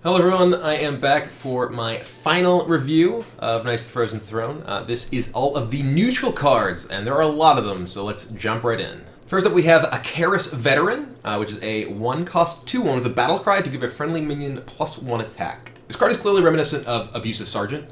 Hello everyone, I am back for my final review of Knights of the Frozen Throne. This is all of the neutral cards, and there are a lot of them, so let's jump right in. First up we have a Karass Veteran, which is a 1-cost 2-1 with a battle cry to give a friendly minion +1 attack. This card is clearly reminiscent of Abusive Sergeant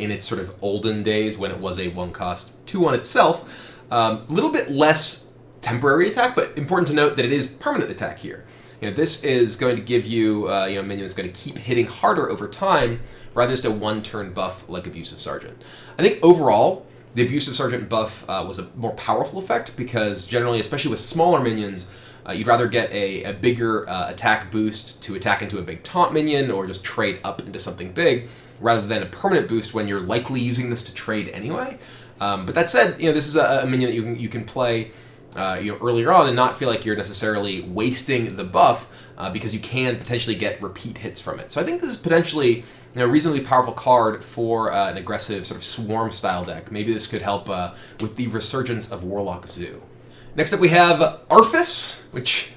in its sort of olden days when it was a 1-cost 2-1 itself. A little bit less temporary attack, but important to note that it is permanent attack here. This is going to give you, a minion that's going to keep hitting harder over time, rather than just a one-turn buff like Abusive Sergeant. I think overall, the Abusive Sergeant buff was a more powerful effect because generally, especially with smaller minions, you'd rather get a bigger attack boost to attack into a big taunt minion or just trade up into something big, rather than a permanent boost when you're likely using this to trade anyway. But that said, this is a minion that you can play earlier on and not feel like you're necessarily wasting the buff because you can potentially get repeat hits from it. So I think this is potentially a reasonably powerful card for an aggressive sort of swarm style deck. Maybe this could help with the resurgence of Warlock Zoo. Next up we have Arfis, which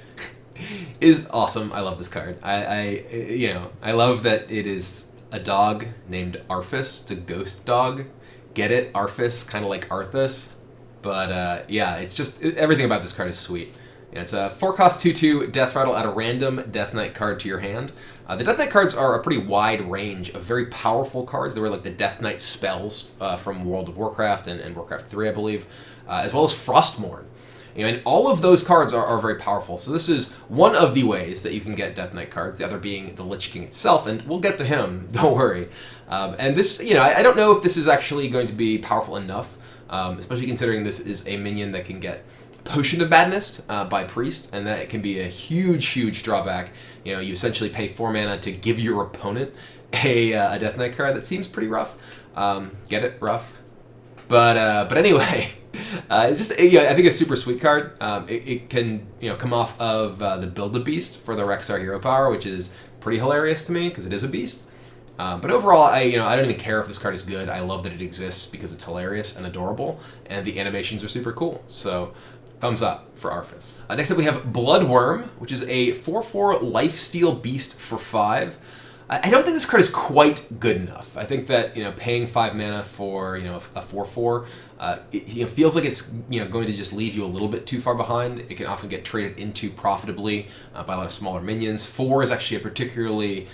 is awesome. I love this card. I love that it is a dog named Arfis. It's a ghost dog. Get it? Arfis, kind of like Arthas. But it's just everything about this card is sweet. It's a 4-cost 2/2 Death Rattle, add a random Death Knight card to your hand. The Death Knight cards are a pretty wide range of very powerful cards. They were like the Death Knight spells from World of Warcraft and Warcraft 3, I believe, as well as Frostmourne. And all of those cards are very powerful. So this is one of the ways that you can get Death Knight cards, the other being the Lich King itself, and we'll get to him, don't worry. And this, I don't know if this is actually going to be powerful enough, especially considering this is a minion that can get Potion of Madness by Priest, and that can be a huge drawback. You essentially pay 4 mana to give your opponent a Death Knight card. That seems pretty rough. Get it? Rough. But anyway, it's just I think a super sweet card. It can come off of the Build-A-Beast for the Rexar Hero Power, which is pretty hilarious to me because it is a beast. But overall, I don't even care if this card is good. I love that it exists because it's hilarious and adorable, and the animations are super cool. So, thumbs up for Arfis. Next up, we have Bloodworm, which is a 4/4 Lifesteal Beast for 5. I don't think this card is quite good enough. I think that paying 5 mana for a 4/4, it feels like it's going to just leave you a little bit too far behind. It can often get traded into profitably by a lot of smaller minions. 4 is actually a particularly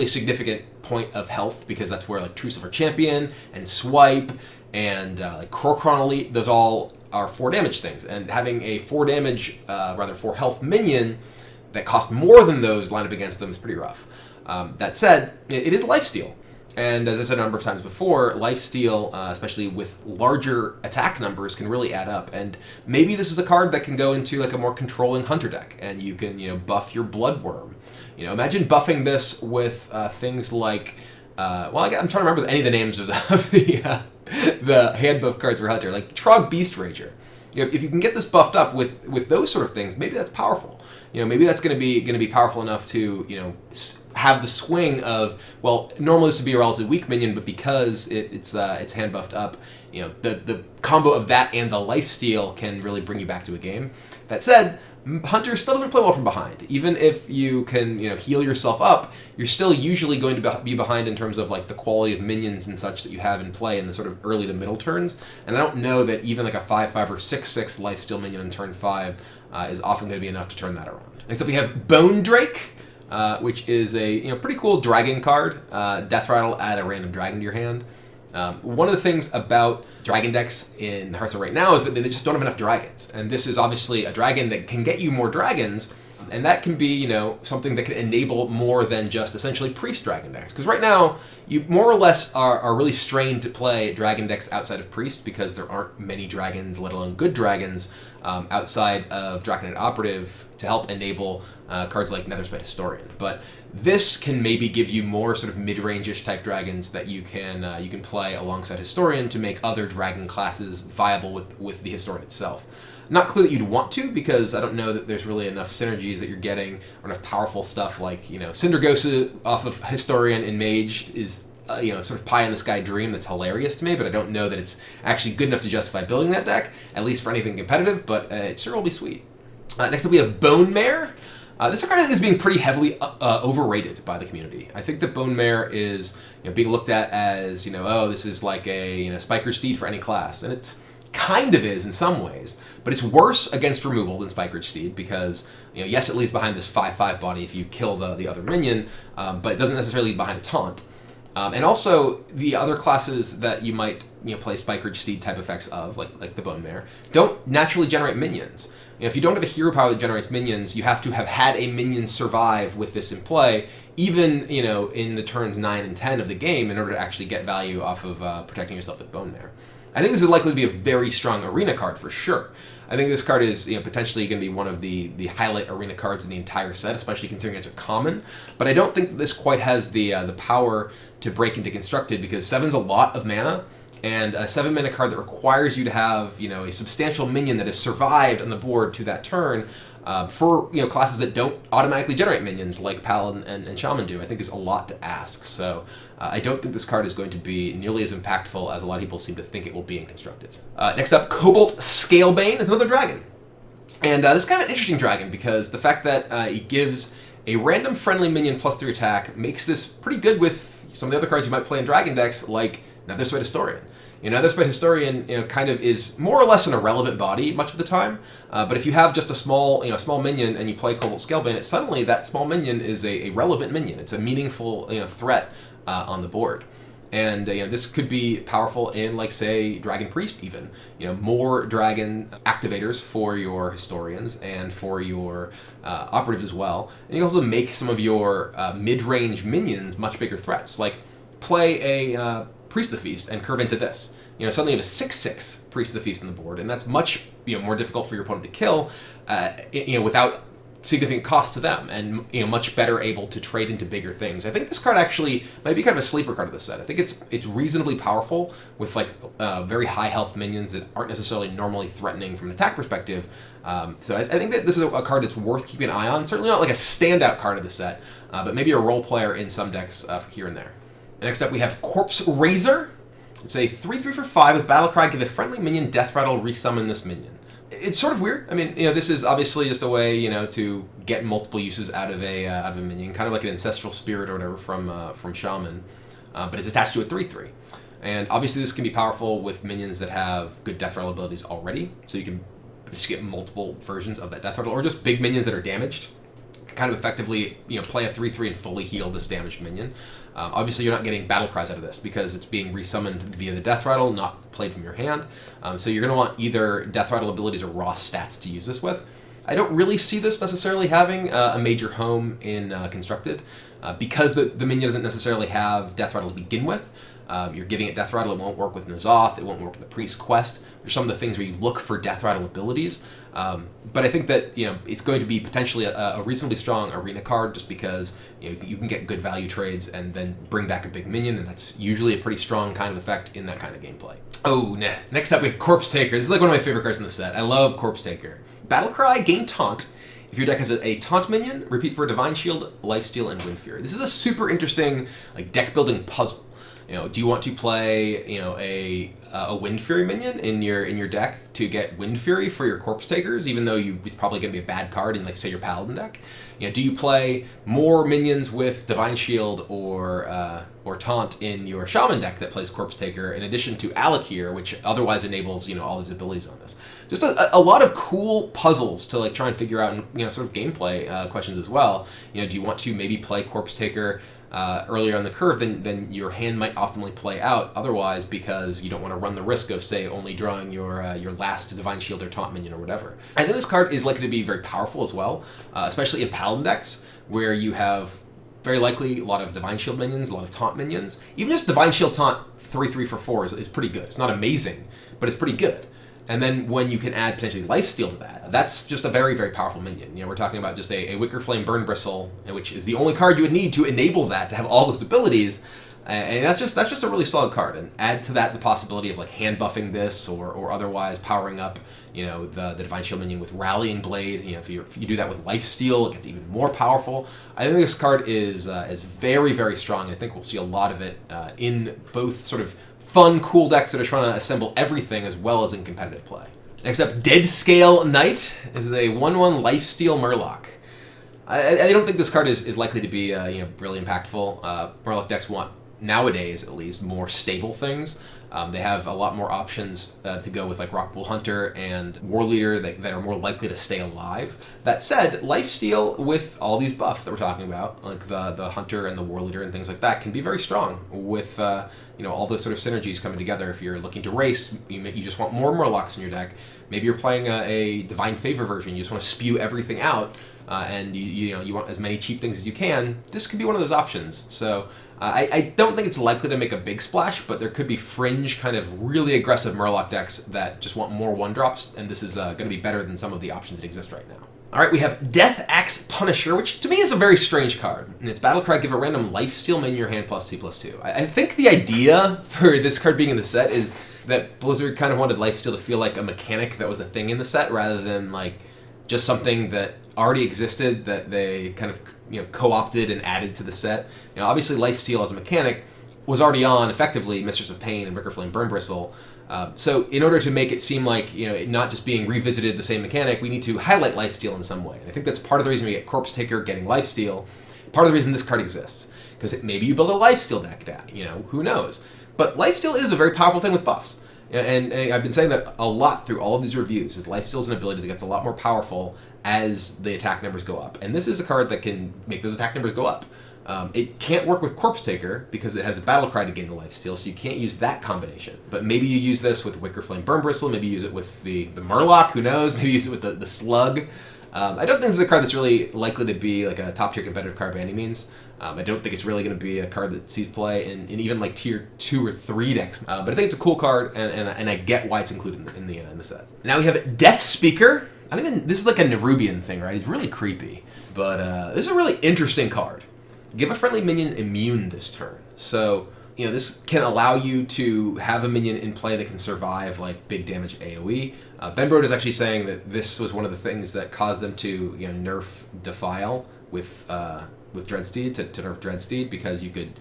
significant point of health because that's where like Truce of our Champion and Swipe and like Crocron Elite, those all are 4 damage things. And having a 4 damage, 4 health minion that costs more than those line up against them is pretty rough. That said, it is lifesteal. And as I've said a number of times before, lifesteal, especially with larger attack numbers, can really add up. And maybe this is a card that can go into like a more controlling hunter deck, and you can buff your Bloodworm. Imagine buffing this with things like, I'm trying to remember any of the names of the hand buff cards for hunter, like Trog Beast Rager. If you can get this buffed up with those sort of things, maybe that's powerful. Maybe that's going to be powerful enough to have the swing of, well, normally this would be a relatively weak minion, but because it's hand buffed up, the combo of that and the lifesteal can really bring you back to a game. That said, Hunter still doesn't play well from behind. Even if you can heal yourself up, you're still usually going to be behind in terms of like the quality of minions and such that you have in play in the sort of early to middle turns. And I don't know that even like a 5/5 or 6/6 lifesteal minion in turn 5 is often going to be enough to turn that around. Next up we have Bone Drake, which is a pretty cool dragon card. Death Rattle, add a random dragon to your hand. One of the things about dragon decks in Hearthstone right now is that they just don't have enough dragons. And this is obviously a dragon that can get you more dragons, and that can be, something that can enable more than just essentially priest dragon decks. Because right now, you more or less are really strained to play dragon decks outside of priest because there aren't many dragons, let alone good dragons, outside of Draconite Operative to help enable cards like Netherspite Historian. But this can maybe give you more sort of mid-range-ish type dragons that you can play alongside Historian to make other dragon classes viable with the Historian itself. Not clear that you'd want to, because I don't know that there's really enough synergies that you're getting, or enough powerful stuff like, Cindergosa off of Historian and Mage is, sort of pie-in-the-sky dream that's hilarious to me, but I don't know that it's actually good enough to justify building that deck, at least for anything competitive, but it sure will be sweet. Next up we have Bone Mare. This card I think is being pretty heavily overrated by the community. I think that Bone Mare is being looked at as, oh, this is like a Spiker Steed for any class, and it's kind of is in some ways, but it's worse against removal than Spiker Steed because, yes, it leaves behind this 5/5 body if you kill the other minion, but it doesn't necessarily leave behind a taunt. And also, the other classes that you might play Spiker Steed type effects of, like the Bone Mare, don't naturally generate minions. If you don't have a hero power that generates minions, you have to have had a minion survive with this in play, even in the turns 9 and 10 of the game, in order to actually get value off of protecting yourself with Bone Mare. I think this is likely to be a very strong arena card for sure. I think this card is potentially going to be one of the highlight arena cards in the entire set, especially considering it's a common. But I don't think that this quite has the power to break into constructed because 7's a lot of mana. And a 7-mana card that requires you to have, a substantial minion that has survived on the board to that turn for, classes that don't automatically generate minions like Paladin and Shaman do, I think is a lot to ask. So I don't think this card is going to be nearly as impactful as a lot of people seem to think it will be in constructed. Next up, Cobalt Scalebane is another dragon. And this is kind of an interesting dragon because the fact that it gives a random friendly minion +3 attack makes this pretty good with some of the other cards you might play in dragon decks like Netherspite Historian. Netherspite Historian, kind of is more or less an irrelevant body much of the time. But if you have just a small minion and you play Cobalt Scalebane, suddenly that small minion is a relevant minion. It's a meaningful, threat on the board. And this could be powerful in, like, say, Dragon Priest even. More dragon activators for your historians and for your operatives as well. And you can also make some of your mid-range minions much bigger threats. Like, play a Priest of the Feast and curve into this. Suddenly you have a 6/6 Priest of the Feast on the board, and that's much more difficult for your opponent to kill, without significant cost to them, and much better able to trade into bigger things. I think this card actually might be kind of a sleeper card of the set. I think it's reasonably powerful with very high health minions that aren't necessarily normally threatening from an attack perspective. So I think that this is a card that's worth keeping an eye on. Certainly not like a standout card of the set, but maybe a role player in some decks here and there. Next up, we have Corpse Razor. It's a 3/3 for 5 with Battlecry. Give a friendly minion Death Rattle, resummon this minion. It's sort of weird. I mean, this is obviously just a way, to get multiple uses out of a minion, kind of like an Ancestral Spirit or whatever from Shaman, but it's attached to a 3/3. And obviously, this can be powerful with minions that have good Death Rattle abilities already, so you can just get multiple versions of that Death Rattle, or just big minions that are damaged. Kind of effectively, play a 3/3 and fully heal this damaged minion. Obviously, you're not getting battle cries out of this because it's being resummoned via the Death Rattle, not played from your hand. So you're going to want either Death Rattle abilities or raw stats to use this with. I don't really see this necessarily having a major home in Constructed because the minion doesn't necessarily have Death Rattle to begin with. You're giving it Death Rattle, it won't work with N'Zoth, it won't work with the Priest Quest. There's some of the things where you look for Death Rattle abilities. But I think that it's going to be potentially a reasonably strong arena card just because you can get good value trades and then bring back a big minion, and that's usually a pretty strong kind of effect in that kind of gameplay. Oh, next up we have Corpse Taker. This is like one of my favorite cards in the set. I love Corpse Taker. Battlecry, gain Taunt. If your deck has a Taunt minion, repeat for Divine Shield, Lifesteal, and Wind Fury. This is a super interesting deck building puzzle. Do you want to play, a Wind Fury minion in your deck to get Wind Fury for your Corpse Takers, even though it's probably going to be a bad card in, say, your Paladin deck? Do you play more minions with Divine Shield or Taunt in your Shaman deck that plays Corpse Taker, in addition to Alakir, which otherwise enables, all these abilities on this? Just a lot of cool puzzles to try and figure out, and sort of gameplay questions as well. Do you want to maybe play Corpse Taker earlier on the curve than your hand might optimally play out otherwise, because you don't want to run the risk of, say, only drawing your last Divine Shield or Taunt minion or whatever. I think this card is likely to be very powerful as well, especially in Paladin decks, where you have very likely a lot of Divine Shield minions, a lot of Taunt minions. Even just Divine Shield Taunt 3/3 for 4 is pretty good. It's not amazing, but it's pretty good. And then when you can add potentially Lifesteal to that, that's just a very, very powerful minion. We're talking about just a Wicker Flame Burn Bristle, which is the only card you would need to enable that, to have all those abilities. And that's just a really solid card. And add to that the possibility of hand buffing this or otherwise powering up, the Divine Shield minion with Rallying Blade. If you do that with Lifesteal, it gets even more powerful. I think this card is very, very strong. And I think we'll see a lot of it in both sort of fun, cool decks that are trying to assemble everything as well as in competitive play. Next up, Dead Scale Knight is a 1/1 Lifesteal Murloc. I don't think this card is likely to be really impactful. Murloc decks want, nowadays at least, more stable things. They have a lot more options to go with, like Rockpool Hunter and War Leader that are more likely to stay alive. That said, Lifesteal with all these buffs that we're talking about, like the Hunter and the War Leader and things like that, can be very strong with all those sort of synergies coming together. If you're looking to race, you just want more Murlocs in your deck. Maybe you're playing a Divine Favor version. You just want to spew everything out, and you want as many cheap things as you can. This could be one of those options. So I don't think it's likely to make a big splash, but there could be fringe kind of really aggressive Murloc decks that just want more 1-drops, and this is going to be better than some of the options that exist right now. All right, we have Death Axe Punisher, which to me is a very strange card. In its Battlecry, give a random lifesteal minion in your hand +2/+2. I think the idea for this card being in the set is that Blizzard kind of wanted lifesteal to feel like a mechanic that was a thing in the set, rather than like just something that already existed that they kind of co-opted and added to the set. Obviously lifesteal as a mechanic was already on effectively Mistress of Pain and Rickerflame Burn Bristle. So in order to make it seem like it not just being revisited the same mechanic, we need to highlight lifesteal in some way. And I think that's part of the reason we get Corpse Taker getting lifesteal. Part of the reason this card exists, because maybe you build a lifesteal deck down. Who knows? But lifesteal is a very powerful thing with buffs. And I've been saying that a lot through all of these reviews, is lifesteal is an ability that gets a lot more powerful as the attack numbers go up. And this is a card that can make those attack numbers go up. It can't work with Corpse Taker because it has a battle cry to gain the lifesteal, so you can't use that combination. But maybe you use this with Wickerflame Burn Bristle, maybe use it with the Murloc, who knows, maybe use it with the Slug. I don't think this is a card that's really likely to be like a top tier competitive card by any means. I don't think it's really going to be a card that sees play in even like tier 2 or 3 decks. But I think it's a cool card, and I get why it's included in the set. Now we have Death Speaker. This is like a Nerubian thing, right? He's really creepy. But this is a really interesting card. Give a friendly minion immune this turn. So, this can allow you to have a minion in play that can survive like big damage AoE. Benbroad is actually saying that this was one of the things that caused them to nerf Defile with Dreadsteed, to nerf Dreadsteed, because you could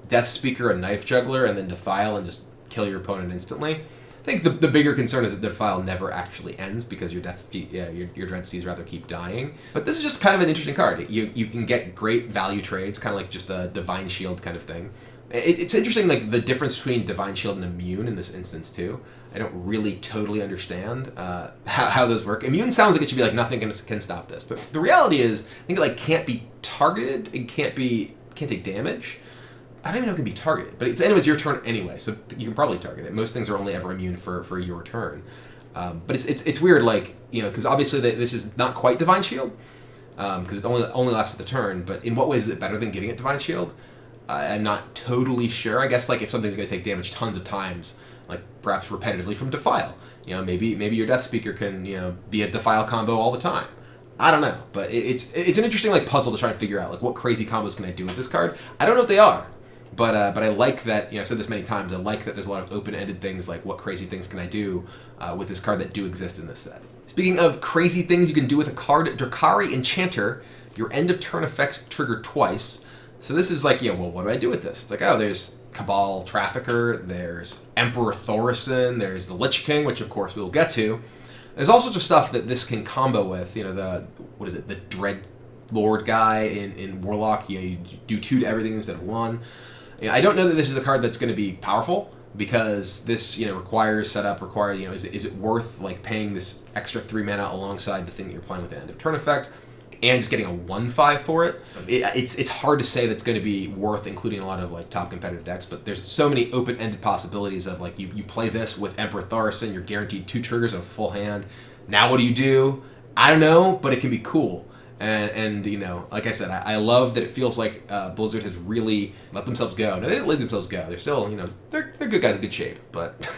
Death Speaker a Knife Juggler and then Defile and just kill your opponent instantly. I think the bigger concern is that the Defile never actually ends because your your Dreadsteeds rather keep dying. But this is just kind of an interesting card. You can get great value trades, kind of like just a Divine Shield kind of thing. It's interesting, like the difference between Divine Shield and Immune in this instance too. I don't really totally understand how those work. Immune sounds like it should be like nothing can stop this, but the reality is I think it can't be targeted. It can't take damage. I don't even know if it can be targeted, but it's your turn anyway, so you can probably target it. Most things are only ever immune for your turn. But it's weird, because obviously this is not quite Divine Shield, because it only lasts for the turn, but in what ways is it better than giving it Divine Shield? I'm not totally sure. I guess if something's going to take damage tons of times, like perhaps repetitively from Defile, maybe your Death Speaker can be a Defile combo all the time. I don't know, but it's an interesting puzzle to try and figure out what crazy combos can I do with this card. I don't know what they are. But I like that, I've said this many times, I like that there's a lot of open-ended things like what crazy things can I do with this card that do exist in this set. Speaking of crazy things you can do with a card, Dakari Enchanter, your end of turn effects trigger twice. So this is well, what do I do with this? It's there's Cabal Trafficker, there's Emperor Thaurissan, there's the Lich King, which of course we'll get to. There's all sorts of stuff that this can combo with, the Dread Lord guy in Warlock, you do 2 to everything instead of 1. I don't know that this is a card that's going to be powerful, because this requires setup, is it worth paying this extra 3 mana alongside the thing that you're playing with the end of turn effect, and just getting a 1/5 for it. It's hard to say that's going to be worth including a lot of top competitive decks, but there's so many open-ended possibilities of you play this with Emperor Thaurissan, you're guaranteed 2 triggers and a full hand. Now what do? I don't know, but it can be cool. And like I said, I love that it feels like Blizzard has really let themselves go. No, they didn't let themselves go. They're still, they're good guys in good shape. But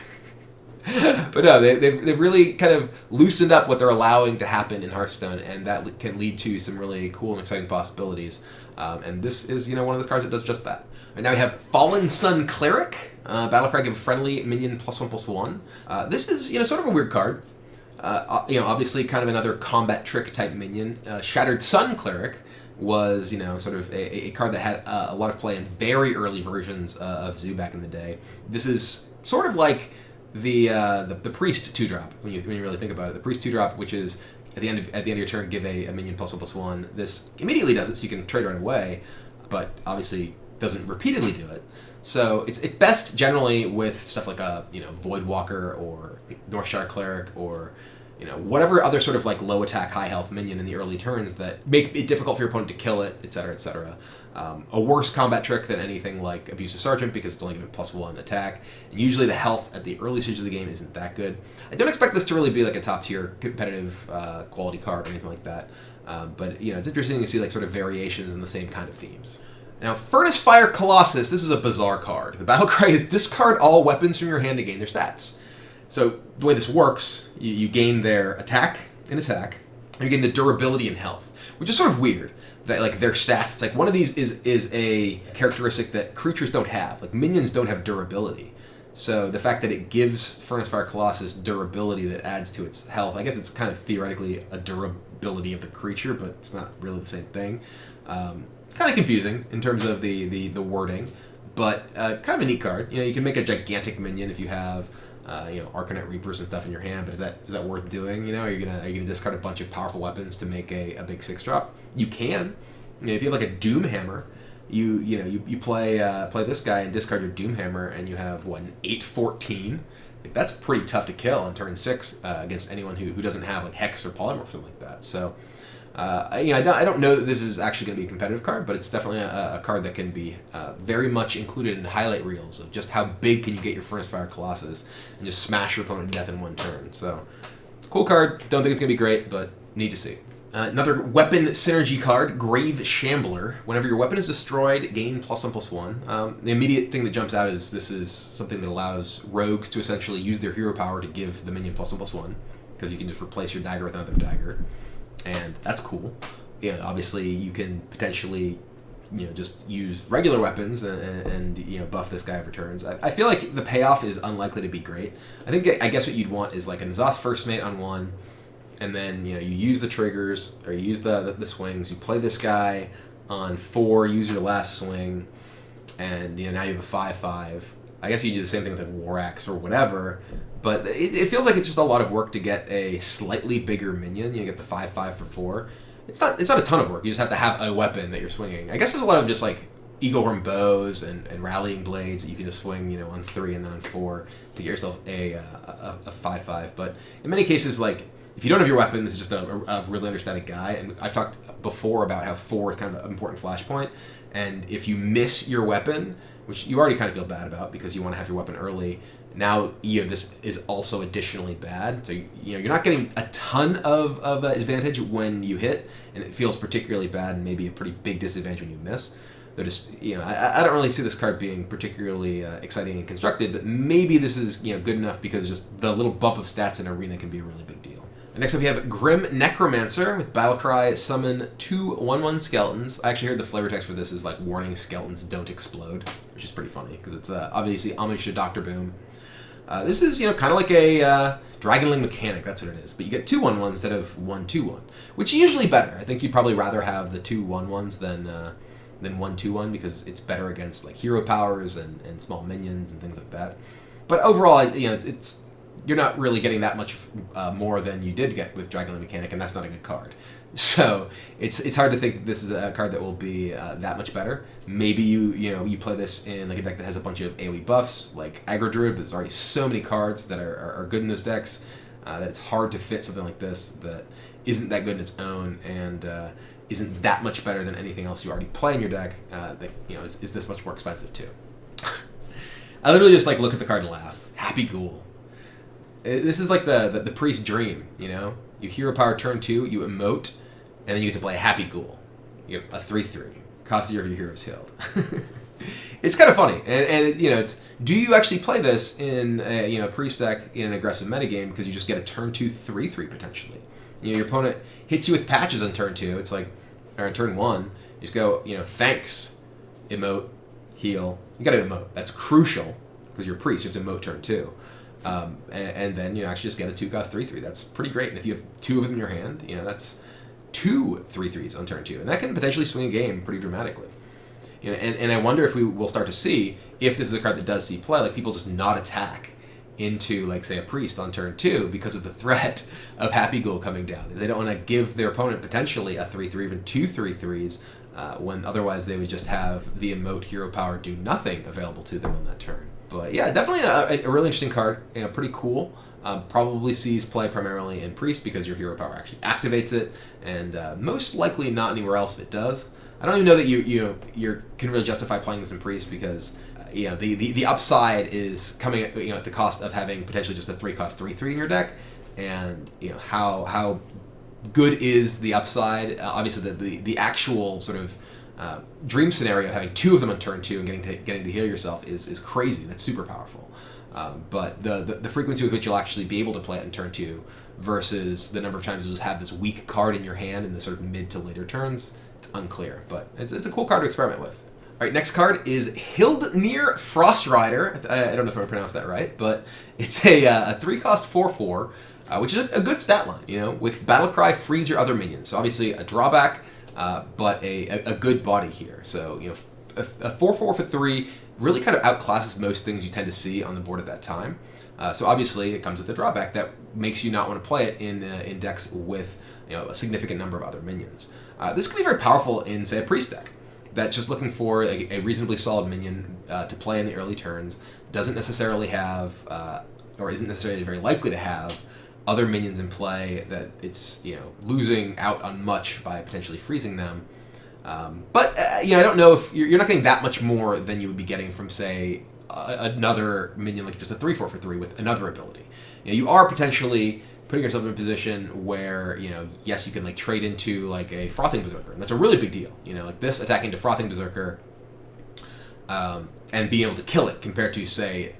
but no, they've really kind of loosened up what they're allowing to happen in Hearthstone, and that can lead to some really cool and exciting possibilities. And this is, one of those cards that does just that. Right, now we have Fallen Sun Cleric. Battlecry, give a friendly minion +1/+1. This is, sort of a weird card. Obviously kind of another combat trick type minion. Shattered Sun Cleric was, sort of a card that had a lot of play in very early versions of Zoo back in the day. This is sort of like the Priest 2-drop, when you really think about it. The Priest 2-drop, which is at the end of your turn, give a minion +1/+1. This immediately does it, so you can trade right away, but obviously doesn't repeatedly do it. So it's best generally with stuff like a Voidwalker or Northshire Cleric or whatever other sort of like low attack, high health minion in the early turns that make it difficult for your opponent to kill it, etc., etc. A worse combat trick than anything like Abusive Sergeant because it's only giving +1 attack, and usually the health at the early stage of the game isn't that good. I don't expect this to really be like a top tier competitive quality card or anything like that, but it's interesting to see like sort of variations in the same kind of themes. Now, Furnace Fire Colossus, this is a bizarre card. The battle cry is discard all weapons from your hand to gain their stats. So the way this works, you gain their attack, and you gain the durability and health, which is sort of weird. That like their stats, it's like one of these is a characteristic that creatures don't have. Like minions don't have durability. So the fact that it gives Furnace Fire Colossus durability that adds to its health, I guess it's kind of theoretically a durability of the creature, but it's not really the same thing. Kind of confusing in terms of the wording, but kind of a neat card. You can make a gigantic minion if you have Arcanite Reapers and stuff in your hand, but is that worth doing? Are you gonna discard a bunch of powerful weapons to make a big 6-drop? You can. If you have like a Doom Hammer, you play this guy and discard your Doom Hammer, and you have an 8/14. Like that's pretty tough to kill on turn 6 against anyone who doesn't have like Hex or Polymorph or something like that. So. I don't know that this is actually going to be a competitive card, but it's definitely a card that can be very much included in highlight reels of just how big can you get your Furnace Fire Colossus and just smash your opponent to death in one turn. So, cool card. Don't think it's going to be great, but neat to see. Another weapon synergy card, Grave Shambler. Whenever your weapon is destroyed, gain +1/+1. The immediate thing that jumps out is this is something that allows rogues to essentially use their hero power to give the minion +1/+1, because you can just replace your dagger with another dagger. And that's cool. Obviously you can potentially, just use regular weapons and buff this guy over turns. I feel like the payoff is unlikely to be great. I guess what you'd want is like a N'Zoth First Mate on 1, and then you use the triggers or you use the swings. You play this guy on 4, use your last swing, and now you have a 5/5. I guess you do the same thing with a War Axe or whatever. But it feels like it's just a lot of work to get a slightly bigger minion. You get the 5/5 for 4. It's not a ton of work. You just have to have a weapon that you're swinging. I guess there's a lot of just like Eaglehorn Bows and Rallying Blades that you can just swing, on 3 and then on 4 to get yourself a 5/5. But in many cases, like if you don't have your weapon, this is just a really understated guy. And I've talked before about how 4 is kind of an important flashpoint. And if you miss your weapon, which you already kind of feel bad about because you want to have your weapon early. Now, this is also additionally bad. So, you're not getting a ton of advantage when you hit, and it feels particularly bad and maybe a pretty big disadvantage when you miss. Though I don't really see this card being particularly exciting and constructed, but maybe this is, good enough because just the little bump of stats in Arena can be a really big deal. And next up we have Grim Necromancer with Battlecry, summon 2 1/1 skeletons. I actually heard the flavor text for this is like warning skeletons don't explode, which is pretty funny because it's obviously homage to Dr. Boom. This is, kind of like a Dragonling mechanic, that's what it is. But you get 2 1/1 instead of 1 2/1, which is usually better. I think you'd probably rather have the 2 1/1s than 1 2/1 because it's better against like hero powers and small minions and things like that. But overall, it's you're not really getting that much more than you did get with Dragonling mechanic, and that's not a good card. So it's hard to think this is a card that will be that much better. Maybe you play this in like a deck that has a bunch of AoE buffs, like Aggro Druid, but there's already so many cards that are good in those decks that it's hard to fit something like this that isn't that good in its own and isn't that much better than anything else you already play in your deck that is this much more expensive too. I literally just like look at the card and laugh. Happy Ghoul. This is like the priest's dream, You hero power turn 2, you emote, and then you get to play a Happy Ghoul. You get a 3/3. Cost 0 of your hero's Hilde. It's kind of funny, and it's do you actually play this in a priest deck in an aggressive metagame because you just get a turn 2 3/3 potentially. Your opponent hits you with patches on turn 2. It's like, or on turn 1, you just go thanks, emote, heal. You got to emote. That's crucial because you're a priest. You have to emote turn 2. And then you actually just get a 2-cost 3/3. That's pretty great. And if you have 2 of them in your hand, that's 2 3/3s on turn 2, and that can potentially swing a game pretty dramatically. And I wonder if we will start to see if this is a card that does see play, like people just not attack into, like, say, a priest on turn 2 because of the threat of Happy Ghoul coming down. They don't want to give their opponent potentially a 3/3, even 2 3/3s, when otherwise they would just have the emote Hero Power do nothing available to them on that turn. But yeah, definitely a really interesting card. Pretty cool. Probably sees play primarily in Priest because your Hero Power actually activates it, and most likely not anywhere else if it does. I don't even know that you can really justify playing this in Priest because the upside is coming at, at the cost of having potentially just a 3-cost 3/3 in your deck, and how good is the upside? Obviously, the actual sort of dream scenario of having 2 of them on turn 2 and getting to heal yourself is crazy. That's super powerful. But the frequency with which you'll actually be able to play it in turn 2 versus the number of times you'll just have this weak card in your hand in the sort of mid to later turns, it's unclear. But it's a cool card to experiment with. All right, next card is Hilde Frostrider. I don't know if I pronounced that right, but it's a 3-cost 4/4, which is a good stat line. With Battlecry, freeze your other minions. So obviously a drawback, but a good body here. So a 4/4 for 3 really kind of outclasses most things you tend to see on the board at that time. So obviously it comes with a drawback that makes you not want to play it in decks with a significant number of other minions. This can be very powerful in, say, a Priest deck that's just looking for a reasonably solid minion to play in the early turns, doesn't necessarily have, or isn't necessarily very likely to have, other minions in play that it's losing out on much by potentially freezing them. But I don't know if you're not getting that much more than you would be getting from, say, another minion like just a 3/4 for 3 with another ability. You are potentially putting yourself in a position where yes, you can like trade into like a Frothing Berserker, and that's a really big deal. Like this attacking to Frothing Berserker and being able to kill it compared to, say,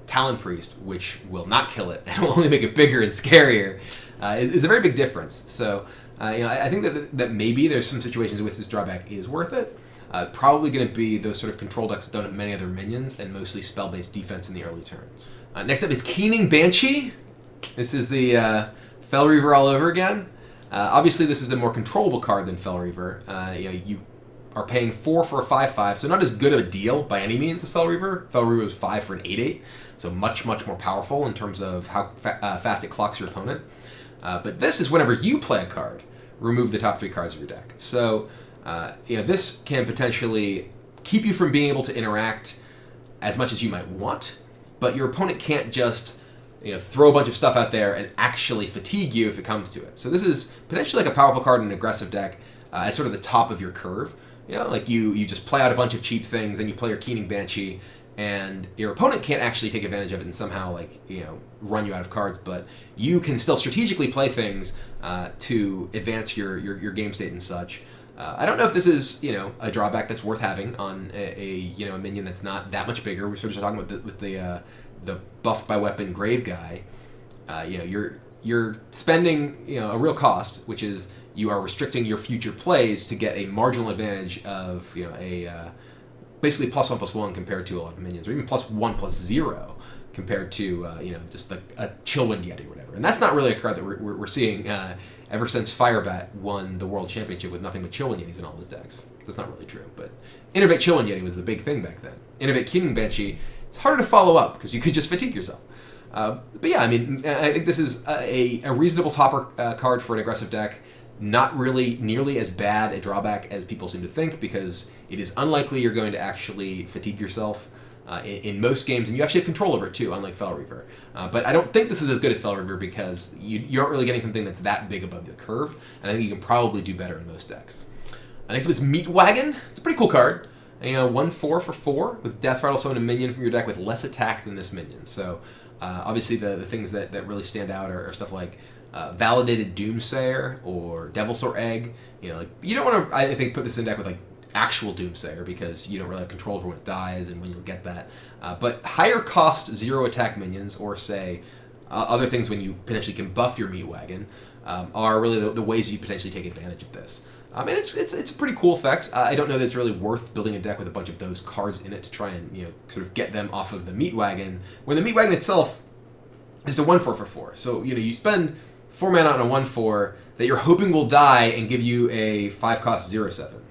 Talon Priest, which will not kill it and will only make it bigger and scarier, is a very big difference. So I think that maybe there's some situations with this drawback is worth it. Probably going to be those sort of control decks that don't have many other minions and mostly spell-based defense in the early turns. Next up is Keening Banshee. This is the Fel Reaver all over again. Obviously, this is a more controllable card than Fel Reaver. You are paying 4 for a 5/5, so not as good of a deal by any means as Fel Reaver. Fel Reaver was 5 for an 8/8, so much more powerful in terms of how fast it clocks your opponent. But this is whenever you play a card, remove the top 3 cards of your deck. So this can potentially keep you from being able to interact as much as you might want, but your opponent can't just throw a bunch of stuff out there and actually fatigue you if it comes to it. So this is potentially like a powerful card in an aggressive deck as sort of the top of your curve. Like you just play out a bunch of cheap things, then you play your Keening Banshee, and your opponent can't actually take advantage of it and somehow run you out of cards, but you can still strategically play things to advance your game state and such. I don't know if this is a drawback that's worth having on a minion that's not that much bigger. We're sort of talking about with the buffed by weapon Grave guy. You're spending a real cost, which is you are restricting your future plays to get a marginal advantage of basically +1/+1 compared to a lot of minions, or even +1/+0 compared to just like a Chillwind Yeti or whatever. And that's not really a card that we're seeing ever since Firebat won the World Championship with nothing but Chillwind Yetis in all his decks. That's not really true, but Innovate Chillwind Yeti was the big thing back then. Innovate Keening Banshee, it's harder to follow up because you could just fatigue yourself. But yeah, I mean, I think this is a reasonable topper card for an aggressive deck. Not really nearly as bad a drawback as people seem to think, because it is unlikely you're going to actually fatigue yourself in most games, and you actually have control over it too, unlike Fel Reaver. But I don't think this is as good as Fel Reaver because you aren't really getting something that's that big above the curve, and I think you can probably do better in most decks. Next up is Meat Wagon. It's a pretty cool card. 1/4 for 4 with Death Rattle, summon a minion from your deck with less attack than this minion. So obviously the things that really stand out are stuff like Validated Doomsayer or Devilsaur Egg. You don't want to, I think, put this in deck with like actual Doomsayer because you don't really have control over when it dies and when you'll get that. But higher cost 0 attack minions, or say other things when you potentially can buff your Meat Wagon, are really the ways you potentially take advantage of this. And it's a pretty cool effect. I don't know that it's really worth building a deck with a bunch of those cards in it to try and sort of get them off of the Meat Wagon, when the Meat Wagon itself is a 1/4 for 4. So you spend 4 mana on a 1/4 that you're hoping will die and give you a 5-cost 0/7.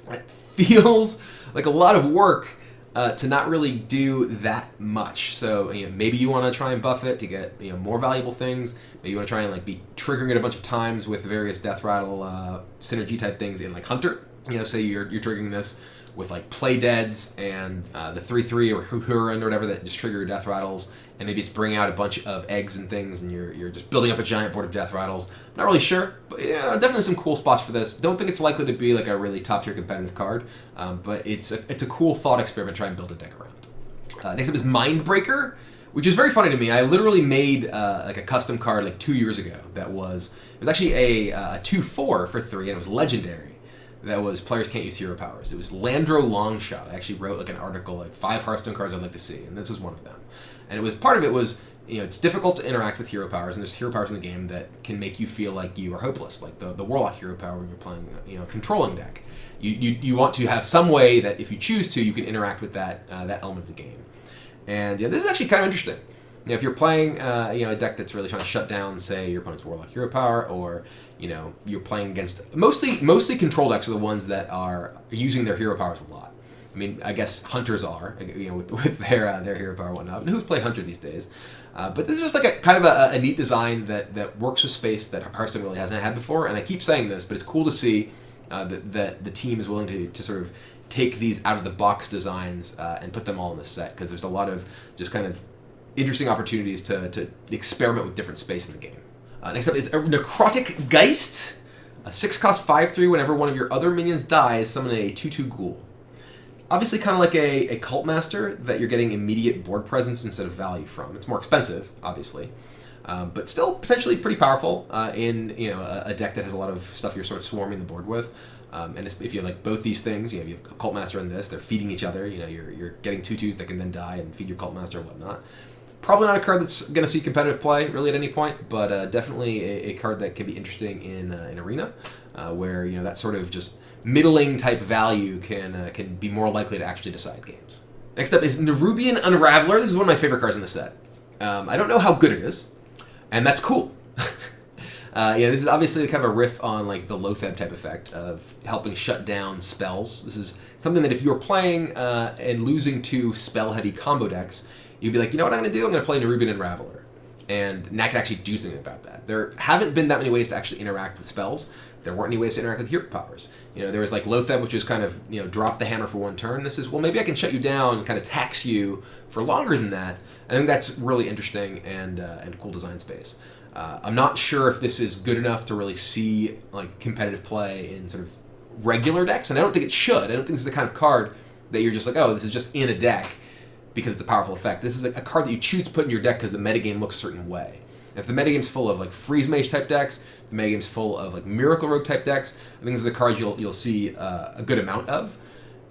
It feels like a lot of work to not really do that much. So maybe you want to try and buff it to get more valuable things. Maybe you want to try and like be triggering it a bunch of times with various death rattle synergy type things in like Hunter. Say you're triggering this with like Play Deads and the 3/3 or Huron or whatever that just trigger your death rattles, and maybe it's bringing out a bunch of eggs and things, and you're just building up a giant board of death rattles. I'm not really sure, but definitely some cool spots for this. Don't think it's likely to be like a really top tier competitive card, but it's a cool thought experiment to try and build a deck around. Next up is Mindbreaker, which is very funny to me. I literally made like a custom card like 2 years ago it was actually a 2/4 for 3, and it was legendary. That was players can't use hero powers. It was Landro Longshot. I actually wrote like an article, like 5 Hearthstone cards I'd like to see, and this was one of them. And it was part of it was it's difficult to interact with hero powers, and there's hero powers in the game that can make you feel like you are hopeless, like the Warlock hero power when you're playing a controlling deck. You want to have some way that if you choose to, you can interact with that element of the game. And this is actually kind of interesting. If you're playing a deck that's really trying to shut down, say, your opponent's Warlock hero power, or you're playing against mostly control decks are the ones that are using their hero powers a lot. I mean, I guess Hunters are, with their hero power and whatnot. And who's play Hunter these days? But this is just like a kind of a neat design that works with space that Hearthstone really hasn't had before. And I keep saying this, but it's cool to see that the team is willing to sort of take these out of the box designs and put them all in the set, because there's a lot of just kind of interesting opportunities to experiment with different space in the game. Next up is a Necrotic Geist. A 6-cost 5/3. Whenever one of your other minions dies, summon a 2/2 Ghoul. Obviously kind of like a Cult Master that you're getting immediate board presence instead of value from. It's more expensive, obviously, but still potentially pretty powerful in a deck that has a lot of stuff you're sort of swarming the board with. And if you have like both these things, you have a Cult Master and this, they're feeding each other. You're getting 2/2s that can then die and feed your Cult Master and whatnot. Probably not a card that's going to see competitive play really at any point, but definitely a card that can be interesting in Arena, where that sort of just middling type value can be more likely to actually decide games. Next up is Nerubian Unraveler. This is one of my favorite cards in the set. I don't know how good it is, and that's cool. This is obviously kind of a riff on like the Loatheb type effect of helping shut down spells. This is something that if you're playing and losing to spell-heavy combo decks, you'd be like, you know what I'm going to do? I'm going to play Nerubian Unraveler. And Nat can actually do something about that. There haven't been that many ways to actually interact with spells. There weren't any ways to interact with hero powers. There was like Loatheb, which was kind of, drop the hammer for one turn. This is, well, maybe I can shut you down and kind of tax you for longer than that. I think that's really interesting and cool design space. I'm not sure if this is good enough to really see like competitive play in sort of regular decks, and I don't think it should. I don't think this is the kind of card that you're just like, oh, this is just in a deck because it's a powerful effect. This is a card that you choose to put in your deck because the metagame looks a certain way. If the metagame's full of like Freeze Mage type decks, the metagame's full of like Miracle Rogue type decks, I think this is a card you'll see a good amount of.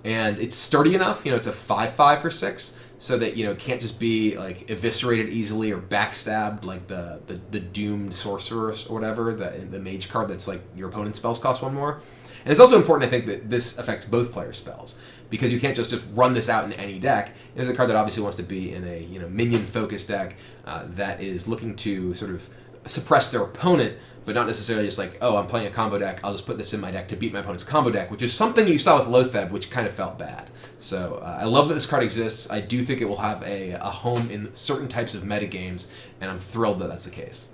And it's sturdy enough, it's a 5/5 for 6, so that it can't just be like eviscerated easily or backstabbed like the doomed sorceress or whatever, the mage card that's like your opponent's spells cost 1 more. And it's also important, I think, that this affects both players' spells, because you can't just run this out in any deck. It's a card that obviously wants to be in a minion-focused deck that is looking to sort of suppress their opponent, but not necessarily just like, oh, I'm playing a combo deck, I'll just put this in my deck to beat my opponent's combo deck, which is something you saw with Loatheb, which kind of felt bad. So I love that this card exists. I do think it will have a home in certain types of metagames, and I'm thrilled that that's the case.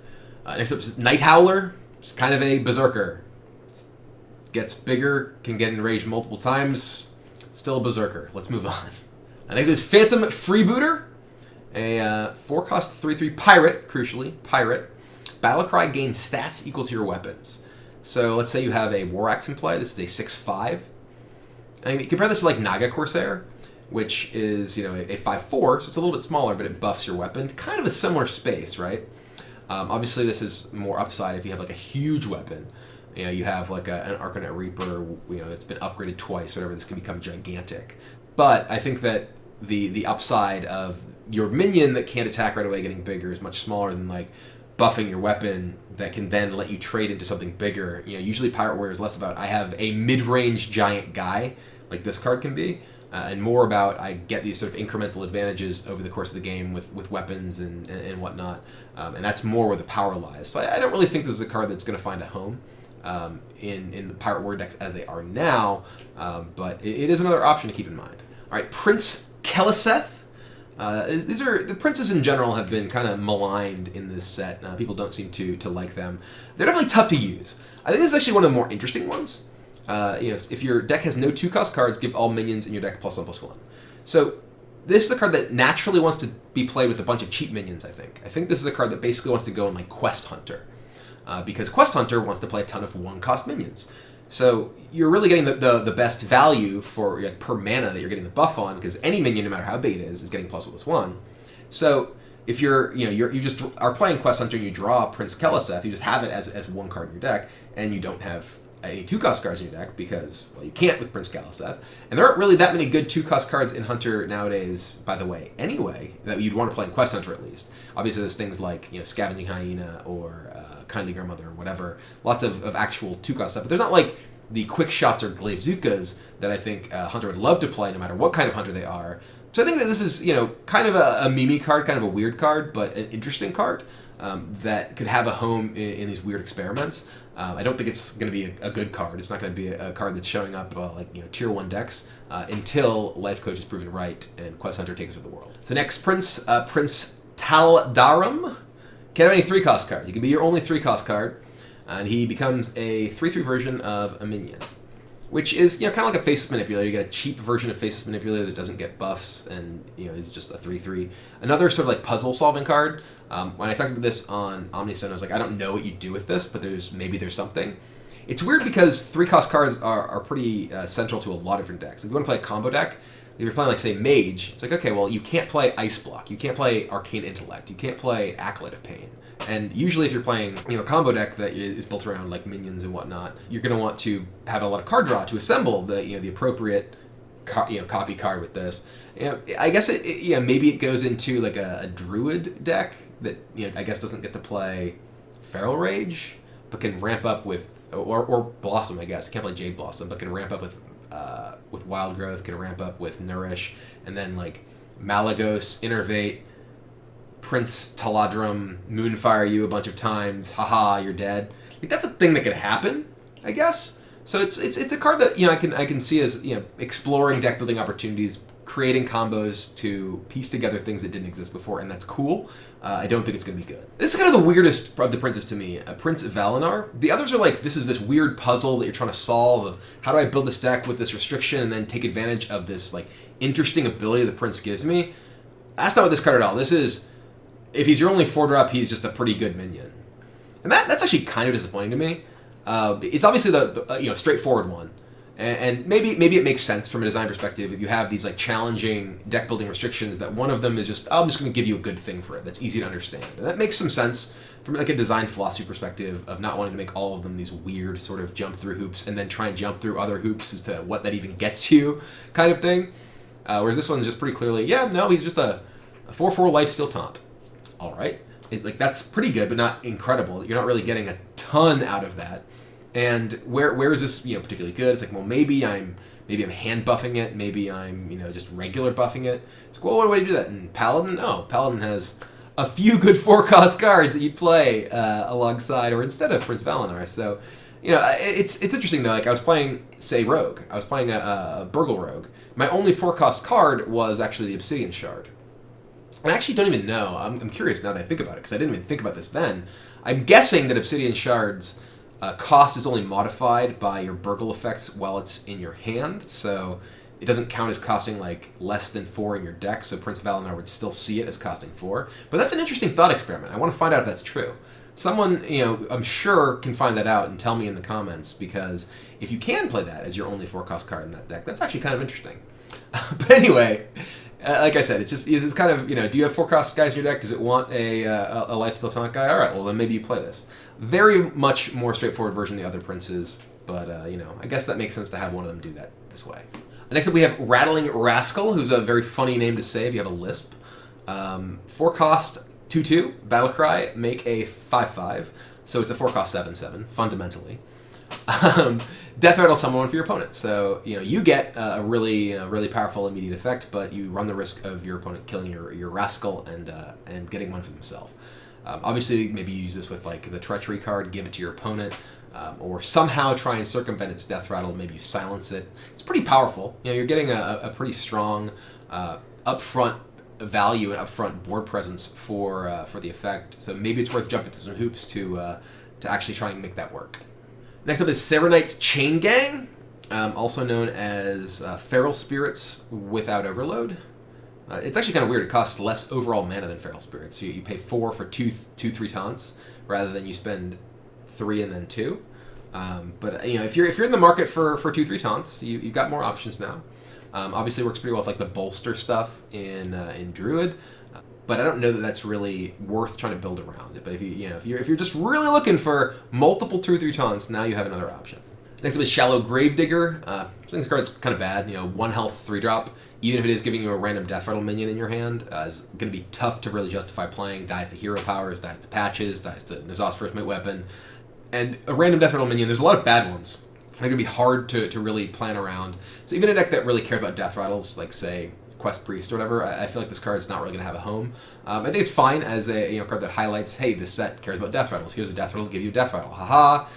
Next up is Night Howler. It's kind of a berserker. Gets bigger, can get enraged multiple times, still a berserker. Let's move on. I think there's Phantom Freebooter, a 4-cost 3/3 pirate, crucially, pirate. Battlecry gains stats equal to your weapons. So let's say you have a War Axe in play. This is a 6/5. I mean, compare this to like Naga Corsair, which is a 5/4, so it's a little bit smaller, but it buffs your weapon. Kind of a similar space, right? Obviously, this is more upside if you have like a huge weapon. You have like an Arcanite Reaper, that's been upgraded twice, whatever. This can become gigantic. But I think that the upside of your minion that can't attack right away getting bigger is much smaller than like buffing your weapon that can then let you trade into something bigger. Usually Pirate Warrior is less about I have a mid-range giant guy, like this card can be, and more about I get these sort of incremental advantages over the course of the game with weapons and whatnot. And that's more where the power lies. So I don't really think this is a card that's going to find a home in the Pirate Warrior decks as they are now, but it is another option to keep in mind. All right, Prince Keleseth. These are the princes in general have been kind of maligned in this set. People don't seem to like them. They're definitely tough to use. I think this is actually one of the more interesting ones. If your deck has no 2-cost cards, give all minions in your deck +1/+1. So this is a card that naturally wants to be played with a bunch of cheap minions, I think. I think this is a card that basically wants to go in like Quest Hunter. Because Quest Hunter wants to play a ton of 1-cost minions. So you're really getting the best value for like, per mana that you're getting the buff on, because any minion, no matter how big it is getting +1/+1. So if you just are playing Quest Hunter and you draw Prince Keleseth, you just have it as 1 card in your deck, and you don't have any 2-cost cards in your deck because, well, you can't with Prince Keleseth. And there aren't really that many good 2-cost cards in Hunter nowadays, by the way, anyway, that you'd want to play in Quest Hunter at least. Obviously, there's things like Scavenging Hyena or Kindly Grandmother or whatever. Lots of actual 2-cost stuff. But they're not like the Quick Shots or Glaivezookas that I think Hunter would love to play no matter what kind of Hunter they are. So I think that this is, kind of a meme card, kind of a weird card, but an interesting card that could have a home in these weird experiments. I don't think it's going to be a good card. It's not going to be a card that's showing up tier 1 decks until Life Coach is proven right and Quest Hunter takes over the world. So next, Prince Taldarum. Can't have any 3-cost cards. You can be your only 3-cost card, and he becomes a 3/3 version of a minion, which is kind of like a Faceless Manipulator. You get a cheap version of Faceless Manipulator that doesn't get buffs and is just a 3/3. Another sort of like puzzle solving card. When I talked about this on Omnistone, I was like, I don't know what you do with this, but maybe there's something. It's weird because 3-cost cards are pretty central to a lot of different decks. If you want to play a combo deck, if you're playing like say Mage, it's like, okay, well, you can't play Ice Block, you can't play Arcane Intellect, you can't play Acolyte of Pain. And usually if you're playing a combo deck that is built around like minions and whatnot, you're going to want to have a lot of card draw to assemble the appropriate copy card with this. I guess maybe it goes into like a Druid deck that I guess doesn't get to play Feral Rage, but can ramp up with or Blossom. I guess can't play Jade Blossom, but can ramp up with Wild Growth, can ramp up with Nourish, and then like Malagos, Innervate, Prince Taladrum, Moonfire you a bunch of times. Haha, you're dead. Like that's a thing that could happen, I guess. So it's a card that I can see as exploring deck building opportunities, creating combos to piece together things that didn't exist before, and that's cool. I don't think it's going to be good. This is kind of the weirdest of the princes to me. Prince Valinar. The others are like, this is this weird puzzle that you're trying to solve of how do I build this deck with this restriction and then take advantage of this like interesting ability the prince gives me. That's not what this card at all. This is, if he's your only 4-drop, he's just a pretty good minion. And that's actually kind of disappointing to me. It's obviously the straightforward one. And maybe it makes sense from a design perspective if you have these like challenging deck building restrictions that one of them is just, I'm just going to give you a good thing for it that's easy to understand. And that makes some sense from like a design philosophy perspective of not wanting to make all of them these weird sort of jump through hoops and then try and jump through other hoops as to what that even gets you kind of thing. Whereas this one's just pretty clearly, he's just a 4/4 lifesteal taunt. All right. That's pretty good, but not incredible. You're not really getting a ton out of that. And where is this particularly good? It's like, well, maybe I'm hand buffing it, maybe I'm just regular buffing it. It's like, well, what do I do that? And Paladin? Oh, Paladin has a few good 4-cost cards that you play alongside or instead of Prince Valinar. So it's interesting though. Like I was playing say Rogue. I was playing a Burgle Rogue. My only 4-cost card was actually the Obsidian Shard. And I actually don't even know. I'm curious now that I think about it because I didn't even think about this then. I'm guessing that Obsidian Shards. Cost is only modified by your Burgle effects while it's in your hand, so it doesn't count as costing like less than 4 in your deck, so Prince Valinar would still see it as costing 4. But that's an interesting thought experiment. I want to find out if that's true. Someone, I'm sure can find that out and tell me in the comments, because if you can play that as your only 4-cost card in that deck, that's actually kind of interesting. But anyway, like I said, it's kind of, do you have 4-cost guys in your deck? Does it want a lifesteal taunt guy? All right, well then maybe you play this. Very much more straightforward version of the other princes, but I guess that makes sense to have one of them do that this way. Next up we have Rattler Rascal, who's a very funny name to say if you have a lisp. 4-cost 2/2, Battlecry, make a 5/5, so it's a 4-cost 7/7, fundamentally. Death Rattle summon one for your opponent. So, you get a really powerful immediate effect, but you run the risk of your opponent killing your Rascal and getting one for themselves. Obviously, maybe you use this with like the Treachery card, give it to your opponent, or somehow try and circumvent its Death Rattle, maybe you silence it. It's pretty powerful. You're getting a pretty strong upfront value and upfront board presence for the effect. So maybe it's worth jumping through some hoops to actually try and make that work. Next up is Serenite Chain Gang, also known as Feral Spirits without Overload. It's actually kind of weird. It costs less overall mana than Feral Spirits. You pay 4 for 3 taunts rather than you spend 3 and then 2. But you know, if you're in the market for 2-3 taunts, you've got more options now. Obviously, works pretty well with like the bolster stuff in Druid, but I don't know that that's really worth trying to build around it. But if you're just really looking for multiple 2-3 taunts, now you have another option. Next up is Shallow Gravedigger. I think this card's kind of bad. 1 health 3-drop. Even if it is giving you a random Death Rattle minion in your hand, it's going to be tough to really justify playing. Dies to hero powers, dies to patches, dies to N'Zoth's First Mate Weapon. And a random Death Rattle minion, there's a lot of bad ones. They're going to be hard to really plan around. So even a deck that really cares about Death Rattles, like, say, Quest Priest or whatever, I feel like this card's not really going to have a home. I think it's fine as a card that highlights, hey, this set cares about Death Rattles. Here's a Death Rattle to give you a Death Rattle. Haha,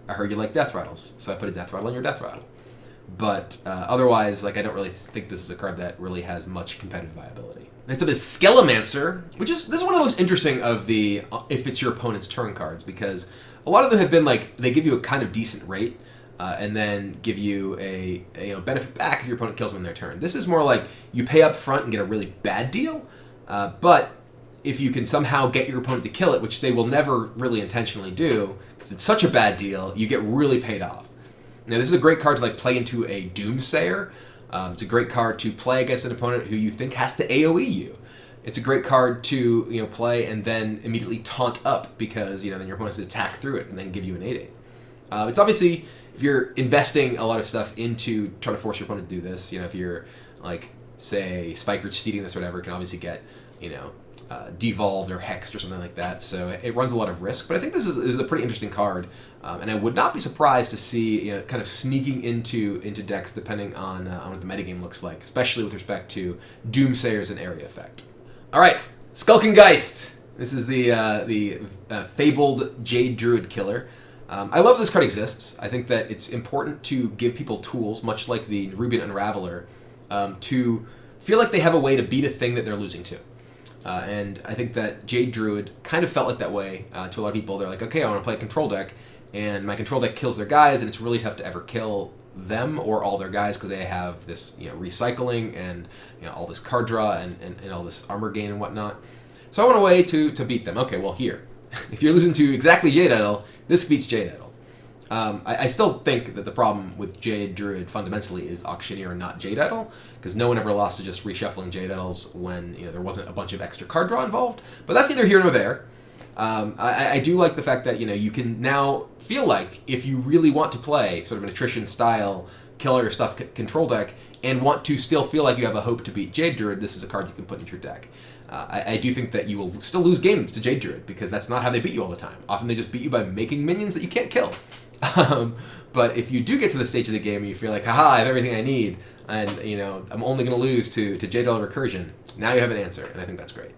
I heard you like Death Rattles, so I put a Death Rattle on your Death Rattle. But otherwise, like, I don't really think this is a card that really has much competitive viability. Next up is Scalemancer, this is one of the most interesting of the if it's your opponent's turn cards, because a lot of them have been like, they give you a kind of decent rate, and then give you a benefit back if your opponent kills them in their turn. This is more like you pay up front and get a really bad deal, but if you can somehow get your opponent to kill it, which they will never really intentionally do, because it's such a bad deal, you get really paid off. Now, this is a great card to like play into a Doomsayer. It's a great card to play against an opponent who you think has to AoE you. It's a great card to play and then immediately taunt up because then your opponent has to attack through it and then give you an 8/8. It's obviously, if you're investing a lot of stuff into trying to force your opponent to do this, if you're like, say, Spike Ridge Steeding this or whatever, it can obviously get devolved or hexed or something like that. So it runs a lot of risk. But I think this is a pretty interesting card, and I would not be surprised to see kind of sneaking into decks depending on what the metagame looks like, especially with respect to Doomsayers and area effect. All right, Skulking Geist. This is the fabled Jade Druid killer. I love this card exists. I think that it's important to give people tools, much like the Rubian Unraveler, to feel like they have a way to beat a thing that they're losing to. And I think that Jade Druid kind of felt like that way to a lot of people. They're like, okay, I want to play a control deck, and my control deck kills their guys, and it's really tough to ever kill them or all their guys because they have this recycling and all this card draw and all this armor gain and whatnot. So I want a way to beat them. Okay, well, here. If you're losing to exactly Jade Idol, this beats Jade Idol. I still think that the problem with Jade Druid fundamentally is Auctioneer, not Jade Idol, because no one ever lost to just reshuffling Jade Idols when there wasn't a bunch of extra card draw involved. But that's neither here nor there. I do like the fact that you can now feel like if you really want to play sort of an attrition style kill all your stuff control deck and want to still feel like you have a hope to beat Jade Druid, this is a card you can put into your deck. I do think that you will still lose games to Jade Druid because that's not how they beat you all the time. Often they just beat you by making minions that you can't kill. But if you do get to the stage of the game and you feel like, haha, I have everything I need, and I'm only going to lose to Jade Idol Recursion, now you have an answer, and I think that's great.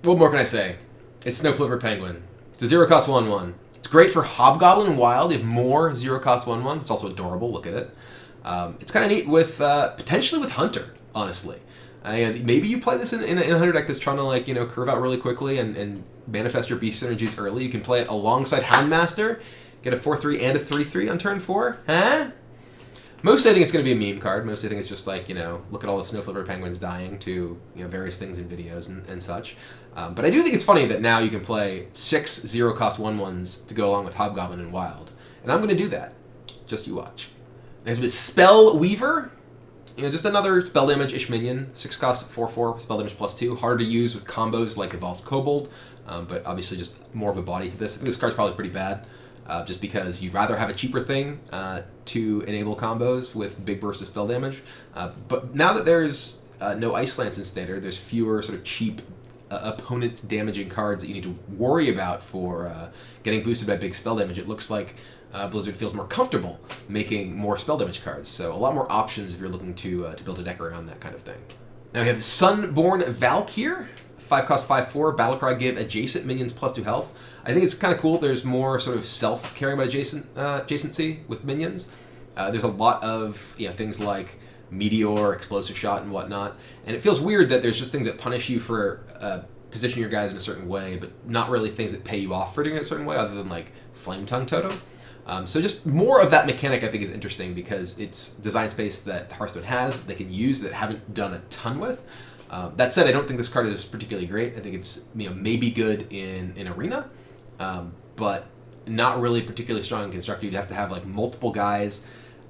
What more can I say? It's Snow Flipper Penguin. It's a 0-cost 1/1. It's great for Hobgoblin and Wild. You have more 0-cost 1/1s. It's also adorable. Look at it. It's kind of neat with potentially with Hunter, honestly. And maybe you play this in a Hunter deck that's trying to curve out really quickly and manifest your beast synergies early. You can play it alongside Houndmaster, get a 4/3 and a 3/3 on turn 4. Huh? Mostly I think it's going to be a meme card. Mostly I think it's just like, look at all the Snow Flipper Penguins dying to various things in videos and such. But I do think it's funny that now you can play 6 0-cost 1/1s to go along with Hobgoblin and Wild. And I'm going to do that. Just you watch. Next is Spell Weaver. Just another spell damage-ish minion. 6-cost 4/4 spell damage +2. Hard to use with combos like Evolved Kobold, but obviously just more of a body to this. I think this card's probably pretty bad, just because you'd rather have a cheaper thing to enable combos with big burst of spell damage. But now that there's no Ice Lance in Standard, there's fewer sort of cheap opponent-damaging cards that you need to worry about for getting boosted by big spell damage. It looks like Blizzard feels more comfortable making more spell damage cards, so a lot more options if you're looking to build a deck around that kind of thing. Now we have Sunborn Valkyr, 5-cost 5/4, Battlecry, give adjacent minions +2 health. I think it's kind of cool. There's more sort of self-caring about adjacency with minions. There's a lot of things like Meteor, Explosive Shot, and whatnot. And it feels weird that there's just things that punish you for positioning your guys in a certain way, but not really things that pay you off for doing it a certain way, other than like Flame Tongue Totem. So just more of that mechanic I think is interesting because it's design space that Hearthstone has, they can use, that haven't done a ton with. That said, I don't think this card is particularly great. I think it's maybe good in Arena, but not really particularly strong in Constructor. You'd have to have like multiple guys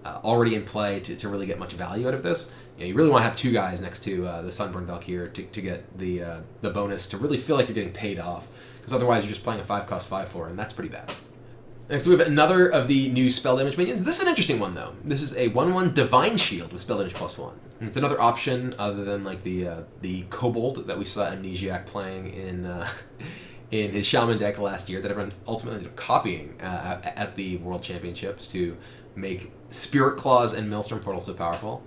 already in play to really get much value out of this. You really want to have 2 guys next to the Sunburn Valkyrie to get the bonus to really feel like you're getting paid off, because otherwise you're just playing a 5-cost 5/4, and that's pretty bad. Next, we have another of the new spell damage minions. This is an interesting one, though. This is a 1/1 Divine Shield with spell damage +1. And it's another option other than like the Kobold that we saw Amnesiac playing in his Shaman deck last year that everyone ultimately ended up copying at the World Championships to make Spirit Claws and Maelstrom Portal so powerful.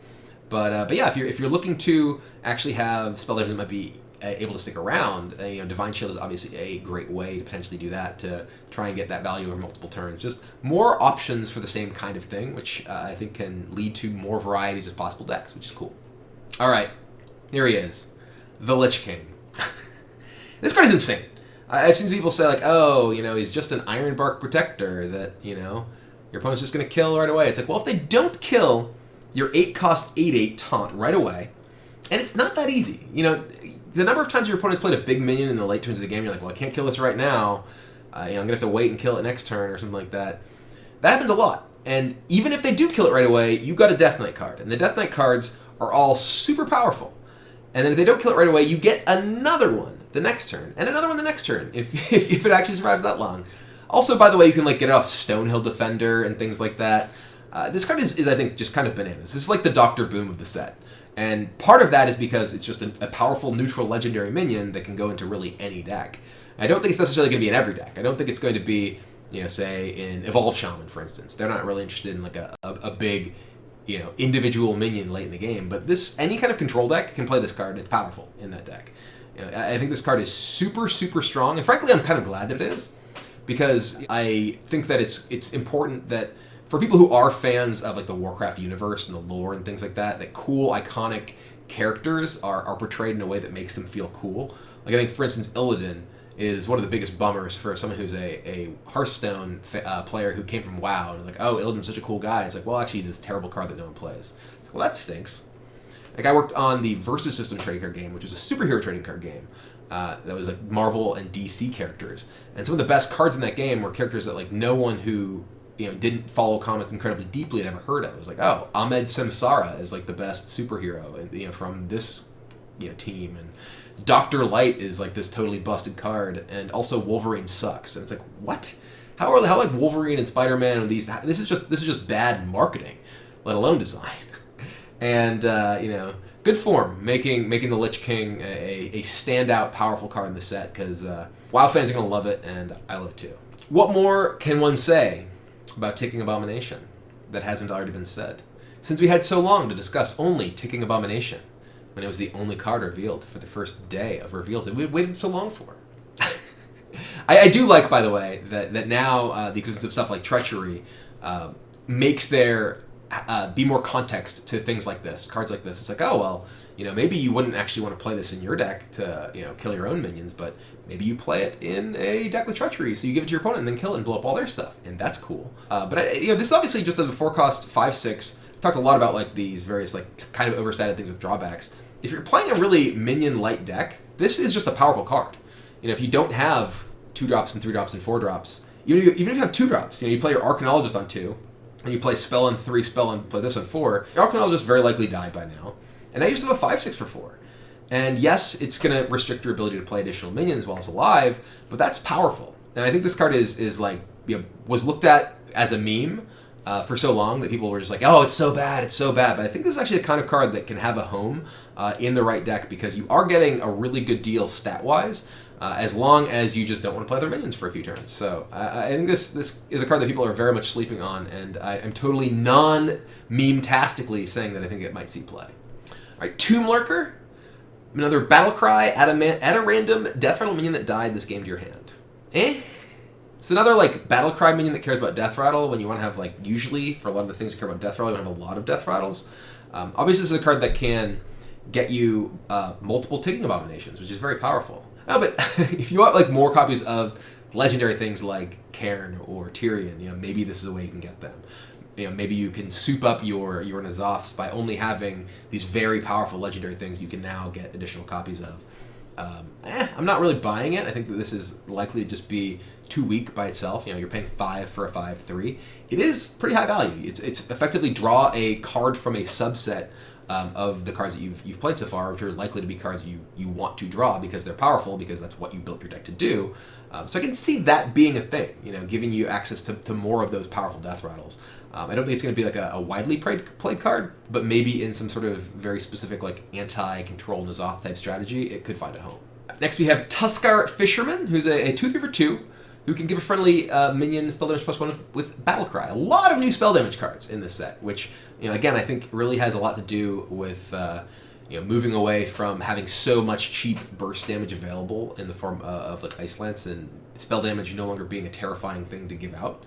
But yeah, if you're looking to actually have spell damage that might be able to stick around, Divine Shield is obviously a great way to potentially do that, to try and get that value over multiple turns. Just more options for the same kind of thing, which I think can lead to more varieties of possible decks, which is cool. All right, here he is, the Lich King. This card is insane. I've seen some people say like, oh, he's just an Ironbark Protector that, your opponent's just going to kill right away. It's like, well, if they don't kill your 8-cost 8/8 taunt right away, and it's not that easy. The number of times your opponent's played a big minion in the late turns of the game, you're like, well, I can't kill this right now. I'm going to have to wait and kill it next turn or something like that. That happens a lot. And even if they do kill it right away, you got a Death Knight card. And the Death Knight cards are all super powerful. And then if they don't kill it right away, you get another one the next turn, and another one the next turn, if it actually survives that long. Also, by the way, you can get it off Stonehill Defender and things like that. This card is, I think, just kind of bananas. This is like the Dr. Boom of the set. And part of that is because it's just a powerful neutral legendary minion that can go into really any deck. I don't think it's necessarily going to be in every deck. I don't think it's going to be, say in Evolve Shaman, for instance. They're not really interested in a big, individual minion late in the game. But any kind of control deck can play this card, and it's powerful in that deck. I think this card is super, super strong, and frankly, I'm kind of glad that it is, because I think that it's important that for people who are fans of the Warcraft universe and the lore and things like that, that cool, iconic characters are portrayed in a way that makes them feel cool. I think, for instance, Illidan is one of the biggest bummers for someone who's a Hearthstone player who came from WoW, and oh, Illidan's such a cool guy. It's well, actually, he's this terrible card that no one plays. Well, that stinks. I worked on the Versus System trading card game, which was a superhero trading card game that was Marvel and DC characters. And some of the best cards in that game were characters that no one who didn't follow comics incredibly deeply had ever heard of. It was oh, Ahmed Samsara is the best superhero, and from this team, and Dr. Light is this totally busted card, and also Wolverine sucks. And it's what? How Wolverine and Spider-Man and these? This is just bad marketing, let alone design. And good form, making the Lich King a standout, powerful card in the set, because WoW fans are gonna love it, and I love it too. What more can one say about Ticking Abomination that hasn't already been said? Since we had so long to discuss only Ticking Abomination, when it was the only card revealed for the first day of reveals that we had waited so long for. I do like, by the way, that now the existence of stuff like Treachery makes there be more context to things like this, cards like this. It's oh, well, maybe you wouldn't actually want to play this in your deck to, kill your own minions, but maybe you play it in a deck with Treachery, so you give it to your opponent and then kill it and blow up all their stuff, and that's cool. But this is obviously just a 4-cost 5/6. I've talked a lot about these various kind of overstated things with drawbacks. If you're playing a really minion-light deck, this is just a powerful card. If you don't have 2-drops and 3-drops and 4-drops, even if you have 2-drops, you play your Arcanologist on 2, and you play Spell on 3, Spell and play this on 4, your Arcanologist very likely died by now. And now you just have a 5/6 for 4. And yes, it's going to restrict your ability to play additional minions while it's alive, but that's powerful. And I think this card is was looked at as a meme for so long that people were just oh, it's so bad, it's so bad. But I think this is actually the kind of card that can have a home in the right deck, because you are getting a really good deal stat-wise, as long as you just don't want to play their minions for a few turns. So I think this is a card that people are very much sleeping on, and I am totally non-meme-tastically saying that I think it might see play. All right, Tomb Lurker, another battle cry, add a random death rattle minion that died this game to your hand. It's another battle cry minion that cares about death rattle when you want to have usually for a lot of the things that care about death rattle, you want to have a lot of death rattles. Obviously, this is a card that can get you multiple ticking abominations, which is very powerful. Oh, but if you want like more copies of legendary things like Cairn or Tyrion, maybe this is the way you can get them. Maybe you can soup up your N'Zoths by only having these very powerful legendary things you can now get additional copies of. I'm not really buying it. I think that this is likely to just be too weak by itself. You're paying 5 for a 5/3. It is pretty high value. It's effectively draw a card from a subset of the cards that you've played so far, which are likely to be cards you want to draw because they're powerful, because that's what you built your deck to do. So I can see that being a thing, giving you access to more of those powerful death rattles. I don't think it's going to be like a widely played card, but maybe in some sort of very specific like anti-control N'Zoth type strategy, it could find a home. Next we have Tuskour Fisherman, who's a 2/3 for 2, who can give a friendly minion spell damage +1 with Battle Cry. A lot of new spell damage cards in this set, which again I think really has a lot to do with moving away from having so much cheap burst damage available in the form of like Ice Lance, and spell damage no longer being a terrifying thing to give out.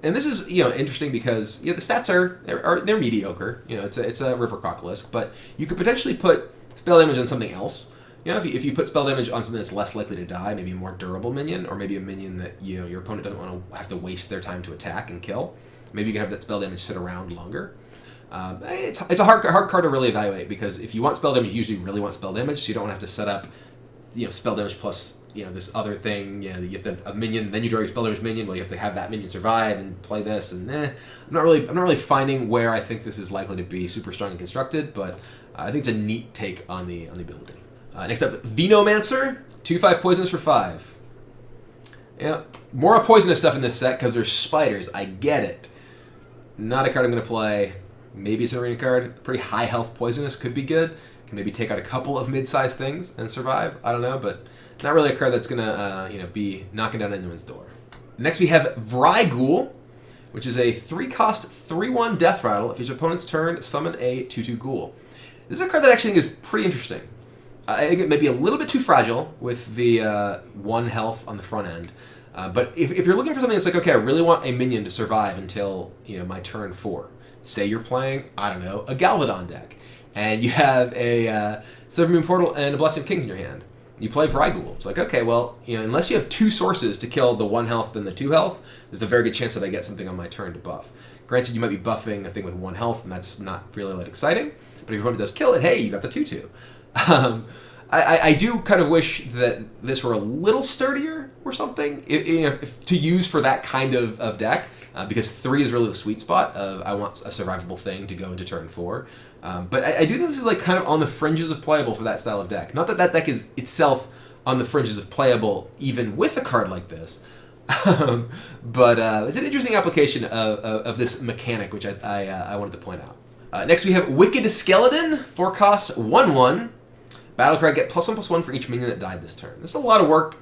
And this is interesting because the stats are mediocre. It's a River Crocolisk, but you could potentially put spell damage on something else. If you put spell damage on something that's less likely to die, maybe a more durable minion, or maybe a minion that your opponent doesn't want to have to waste their time to attack and kill. Maybe you can have that spell damage sit around longer. It's a hard card to really evaluate, because if you want spell damage, you usually really want spell damage, so you don't want to have to set up spell damage plus this other thing. You have to have a minion, then you draw your spell damage minion. Well, you have to have that minion survive and play this, and I'm not really finding where I think this is likely to be super strong and constructed, but I think it's a neat take on the ability. Next up, Venomancer, 2/5 poisonous for 5. More poisonous stuff in this set because there's spiders. I get it. Not a card I'm going to play. Maybe it's an arena card. Pretty high health poisonous could be good. Can maybe take out a couple of mid-sized things and survive. I don't know, but not really a card that's going to be knocking down anyone's door. Next we have Ghoul, which is a 3-cost 3/1 death rattle. If your opponent's turn, summon a 2/2 Ghoul. This is a card that I actually think is pretty interesting. I think it may be a little bit too fragile with the 1 health on the front end. But if you're looking for something that's like, okay, I really want a minion to survive until my turn 4. Say you're playing, I don't know, a Galvadon deck, and you have a Silvermoon Portal and a Blessing of Kings in your hand. You play Ghoul. It's like, okay, well, unless you have 2 sources to kill the 1 health and the 2 health, there's a very good chance that I get something on my turn to buff. Granted, you might be buffing a thing with 1 health, and that's not really that exciting. But if your opponent does kill it, hey, you got the 2/2. I do kind of wish that this were a little sturdier or something to use for that kind of deck, because 3 is really the sweet spot of I want a survivable thing to go into turn 4. But I do think this is like kind of on the fringes of playable for that style of deck. Not that that deck is itself on the fringes of playable even with a card like this, but it's an interesting application of this mechanic, which I wanted to point out. Next we have Wicked Skeleton, 4 costs 1/1. Battlecry, get +1/+1 for each minion that died this turn. This is a lot of work,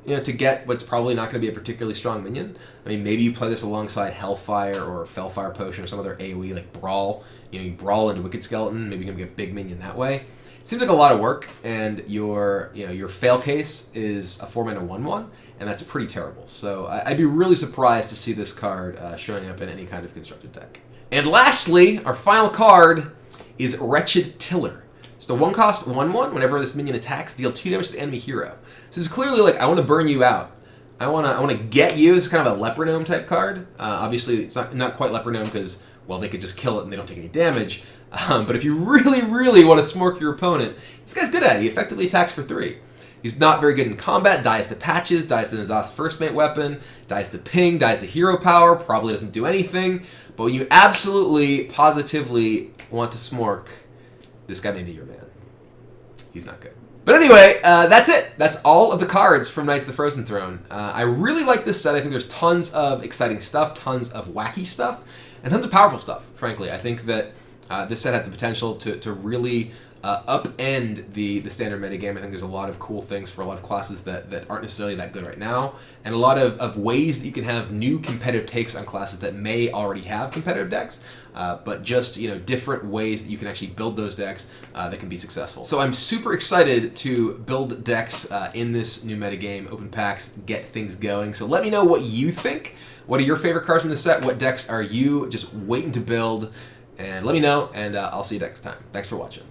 to get what's probably not going to be a particularly strong minion. I mean, maybe you play this alongside Hellfire or Fellfire Potion or some other AoE like Brawl. You brawl into Wicked Skeleton, maybe you can get a big minion that way. It seems like a lot of work, and your fail case is a 4-mana 1/1, and that's pretty terrible. So I'd be really surprised to see this card showing up in any kind of constructed deck. And lastly, our final card is Wretched Tiller. So 1-cost 1/1, whenever this minion attacks, deal 2 damage to the enemy hero. So it's clearly like, I want to burn you out. I want to get you. It's kind of a Leper Gnome type card. Obviously, it's not quite Leper Gnome because, well, they could just kill it and they don't take any damage. But if you really, really want to smork your opponent, this guy's good at it. He effectively attacks for 3. He's not very good in combat, dies to patches, dies to N'Zoth's first mate weapon, dies to ping, dies to hero power, probably doesn't do anything. But when you absolutely, positively want to smork, this guy may be your man. He's not good. But anyway, that's it. That's all of the cards from Knights of the Frozen Throne. I really like this set. I think there's tons of exciting stuff, tons of wacky stuff, and tons of powerful stuff, frankly. I think that this set has the potential to really upend the standard metagame. I think there's a lot of cool things for a lot of classes that aren't necessarily that good right now, and a lot of ways that you can have new competitive takes on classes that may already have competitive decks, but just different ways that you can actually build those decks that can be successful. So I'm super excited to build decks in this new metagame, open packs, get things going. So let me know what you think. What are your favorite cards from the set? What decks are you just waiting to build? and let me know, and I'll see you next time. Thanks for watching.